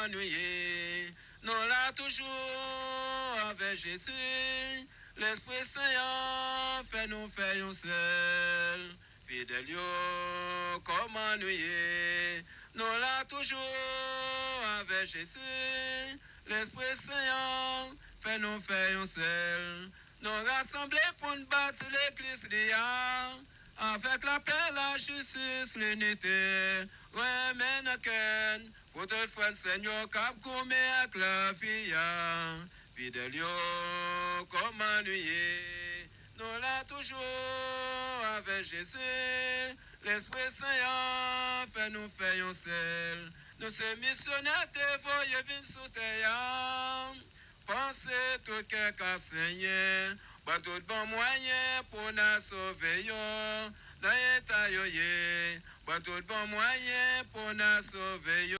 nous y est. Nous là toujours avec Jésus. L'Esprit Saint fait nous faire un seul. Fidèle yo, comment nous y est. Nous là toujours avec Jésus. L'Esprit Saint fait nous faire un seul. Nous rassembler pour nous battre l'église d'hier. Avec la paix, la justice, l'unité. Ouais, mais pour te faire Seigneur, cap comme avec la fille. Fidèle yo, comment nous y est. Nous là toujours avec Jésus. L'Esprit Saint fait nous faire un seul. Nous sommes missionnaires, te voyez venir sous terre. Pensez tout quelqu'un Seigneur. Bon tout bon moyen pour nous sauver yo. Dans l'état yo. Bon tout bon moyen pour nous sauver yo.